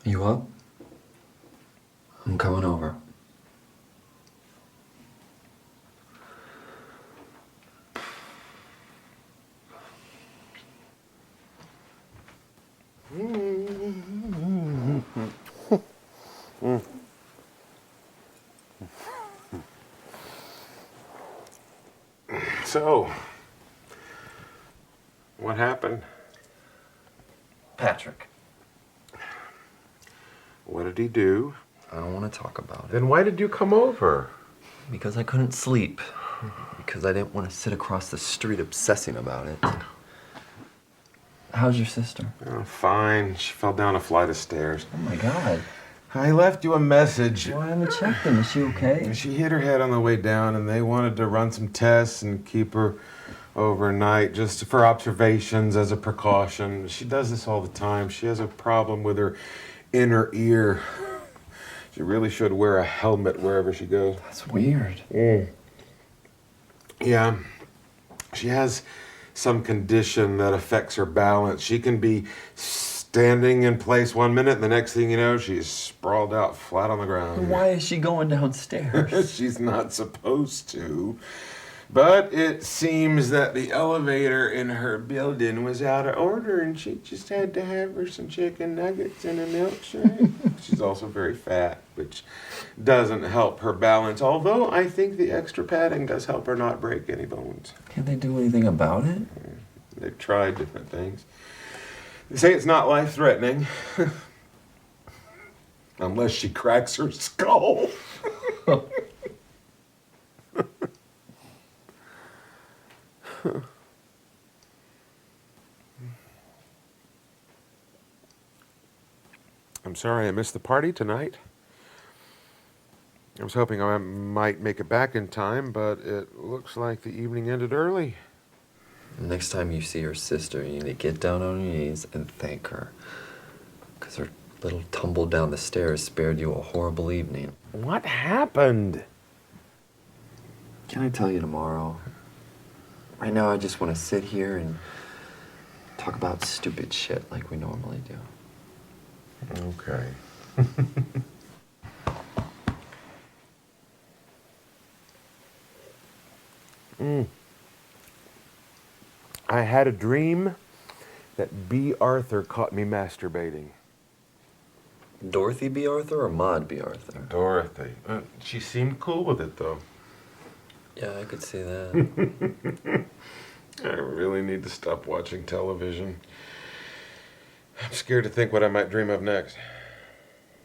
You up? I'm coming over. So, what happened? Patrick. What did he do? I don't want to talk about it. Then why did you come over? Because I couldn't sleep. Because I didn't want to sit across the street obsessing about it. How's your sister? Oh, fine. She fell down a flight of stairs. Oh my God. I left you a message. Well, I haven't checked them. Is she okay? She hit her head on the way down, and they wanted to run some tests and keep her overnight just for observations as a precaution. She does this all the time. She has a problem with her inner ear. She really should wear a helmet wherever she goes. That's weird. Yeah. She has some condition that affects her balance. She can be standing in place one minute, and the next thing you know, she's sprawled out flat on the ground. Why is she going downstairs? She's not supposed to. But it seems that the elevator in her building was out of order, and she just had to have her some chicken nuggets and a milkshake. She's also very fat, which doesn't help her balance, although I think the extra padding does help her not break any bones. Can't they do anything about it? They've tried different things. They say it's not life-threatening. Unless she cracks her skull. I'm sorry I missed the party tonight. I was hoping I might make it back in time, but it looks like the evening ended early. Next time you see your sister, you need to get down on your knees and thank her. Because her little tumble down the stairs spared you a horrible evening. What happened? Can I tell you tomorrow? Right now, I just want to sit here and talk about stupid shit like we normally do. Okay. I had a dream that B. Arthur caught me masturbating. Dorothy B. Arthur or Maud B. Arthur? Dorothy. She seemed cool with it, though. Yeah, I could see that. I really need to stop watching television. I'm scared to think what I might dream of next.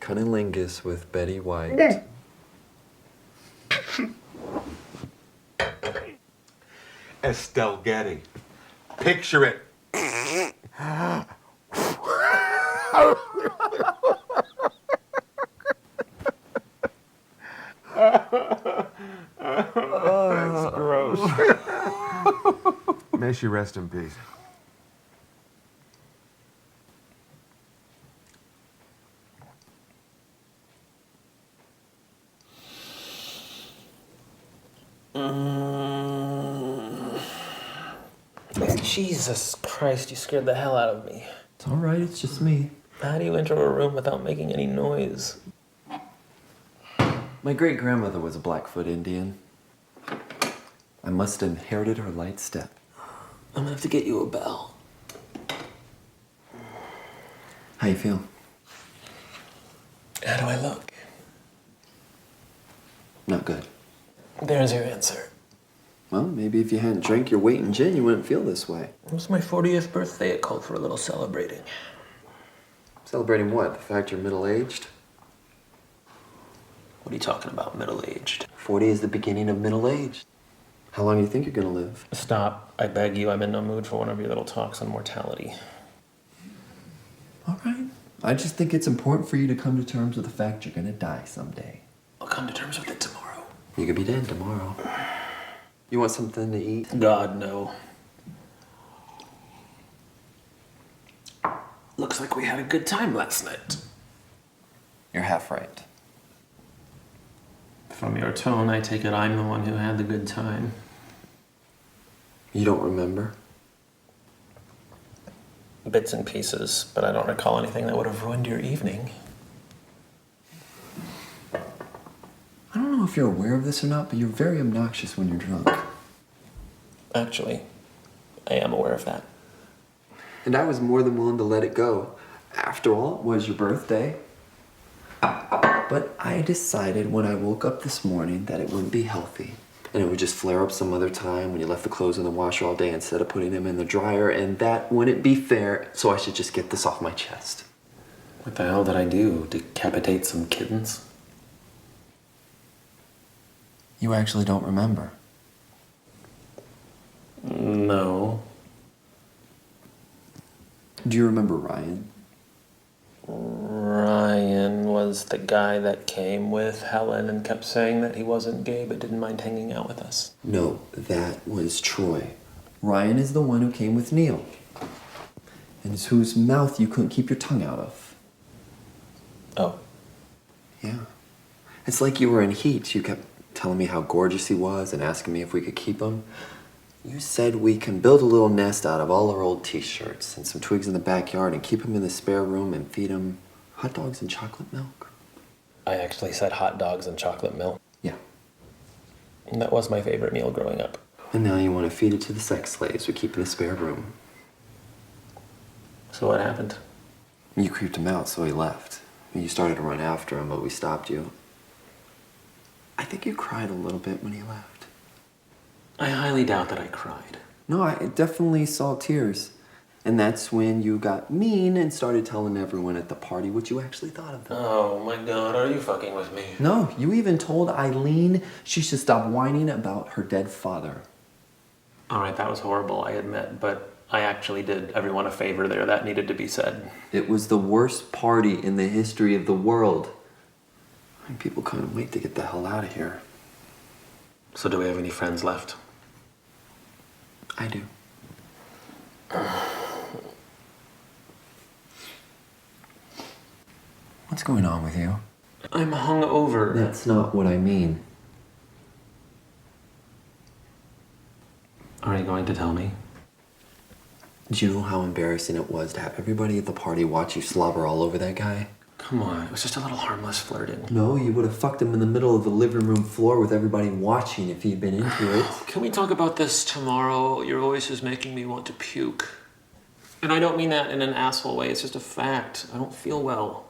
Cunnilingus with Betty White. Estelle Getty. Picture it. That's gross. May she rest in peace. Jesus Christ, you scared the hell out of me. It's all right, it's just me. How do you enter a room without making any noise? My great-grandmother was a Blackfoot Indian. I must have inherited her light step. I'm gonna have to get you a bell. How you feel? How do I look? Not good. There's your answer. Well, maybe if you hadn't drank your weight in gin, you wouldn't feel this way. It was my 40th birthday. It called for a little celebrating. Celebrating what? The fact you're middle-aged? What are you talking about, middle-aged? 40 is the beginning of middle age. How long do you think you're gonna live? Stop. I beg you. I'm in no mood for one of your little talks on mortality. All right. I just think it's important for you to come to terms with the fact you're gonna die someday. I'll come to terms with it tomorrow. You could be dead tomorrow. You want something to eat? God, no. Looks like we had a good time last night. You're half right. From your tone, I take it I'm the one who had the good time. You don't remember? Bits and pieces, but I don't recall anything that would have ruined your evening. I don't know if you're aware of this or not, but you're very obnoxious when you're drunk. Actually, I am aware of that. And I was more than willing to let it go. After all, it was your birthday. But I decided when I woke up this morning that it wouldn't be healthy. And it would just flare up some other time when you left the clothes in the washer all day instead of putting them in the dryer. And that wouldn't be fair, so I should just get this off my chest. What the hell did I do? Decapitate some kittens? You actually don't remember? No. Do you remember Ryan? Ryan was the guy that came with Helen and kept saying that he wasn't gay but didn't mind hanging out with us. No, that was Troy. Ryan is the one who came with Neil. And whose mouth you couldn't keep your tongue out of. Oh. Yeah. It's like you were in heat. You kept telling me how gorgeous he was and asking me if we could keep him. You said we can build a little nest out of all our old t-shirts and some twigs in the backyard and keep him in the spare room and feed him hot dogs and chocolate milk. I actually said hot dogs and chocolate milk. Yeah. And that was my favorite meal growing up. And now you want to feed it to the sex slaves we keep in the spare room. So what happened? You creeped him out, so he left. You started to run after him, but we stopped you. I think you cried a little bit when he left. I highly doubt that I cried. No, I definitely saw tears. And that's when you got mean and started telling everyone at the party what you actually thought of them. Oh my god, are you fucking with me? No, you even told Eileen she should stop whining about her dead father. Alright, that was horrible, I admit, but I actually did everyone a favor there. That needed to be said. It was the worst party in the history of the world. And people couldn't wait to get the hell out of here. So do we have any friends left? I do. What's going on with you? I'm hungover. That's not what I mean. Are you going to tell me? Do you know how embarrassing it was to have everybody at the party watch you slobber all over that guy? Come on, it was just a little harmless flirting. No, you would have fucked him in the middle of the living room floor with everybody watching if he'd been into it. Can we talk about this tomorrow? Your voice is making me want to puke. And I don't mean that in an asshole way, it's just a fact. I don't feel well.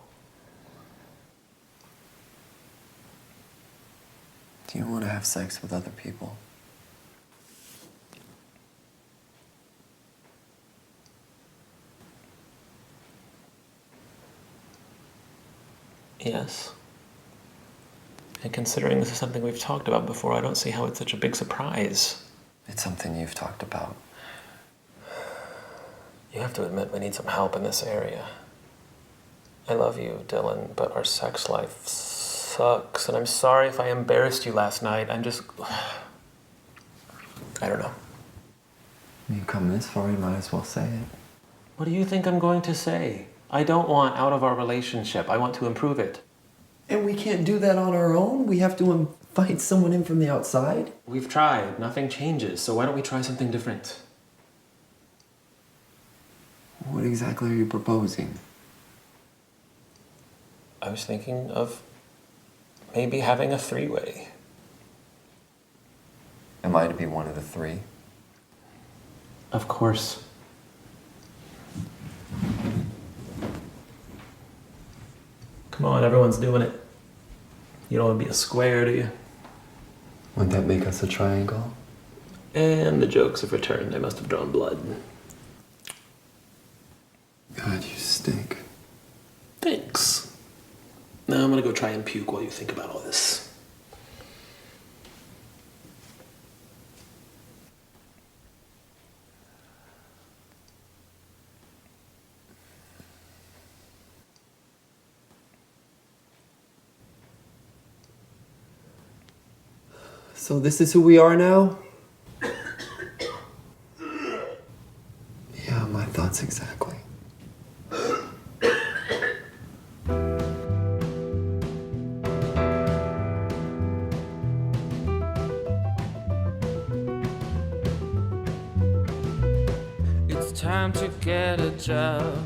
Do you want to have sex with other people? Yes. And considering this is something we've talked about before, I don't see how it's such a big surprise. It's something you've talked about. You have to admit we need some help in this area. I love you, Dylan, but our sex life sucks, and I'm sorry if I embarrassed you last night. I'm just... I don't know. You come this far, you might as well say it. What do you think I'm going to say? I don't want out of our relationship. I want to improve it. And we can't do that on our own? We have to invite someone in from the outside? We've tried. Nothing changes, so why don't we try something different? What exactly are you proposing? I was thinking of maybe having a three-way. Am I to be one of the three? Of course. Come on, everyone's doing it. You don't want to be a square, do you? Wouldn't that make us a triangle? And the jokes have returned. I must have drawn blood. God, you stink. Thanks. Now I'm gonna go try and puke while you think about all this. So this is who we are now? Yeah, my thoughts exactly. It's time to get a job.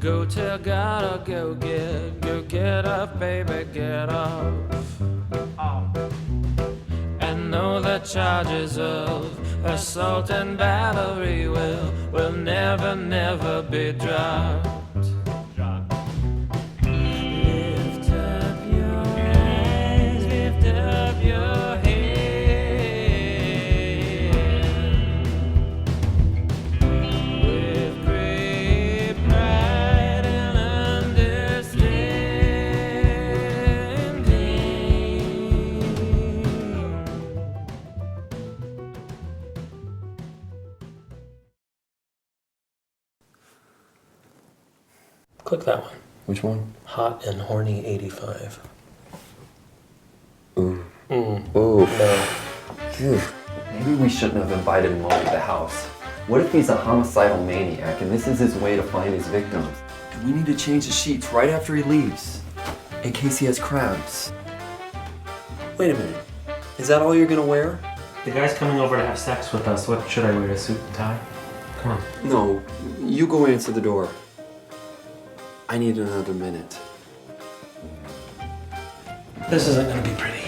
Go tell God or go get up, baby, get off. And know the charges of assault and battery will never, never be dropped. Lift up your eyes, lift up your head. With great pride and understanding. Click that one. Which one? Hot and Horny 85. Ooh. Ooh. Ooh. No. Phew. Maybe we shouldn't have invited him over to the house. What if he's a homicidal maniac and this is his way to find his victims? And we need to change the sheets right after he leaves, in case he has crabs. Wait a minute. Is that all you're gonna wear? The guy's coming over to have sex with us. What should I wear? A suit and tie? Come on. No, you go answer the door. I need another minute. This isn't gonna be pretty.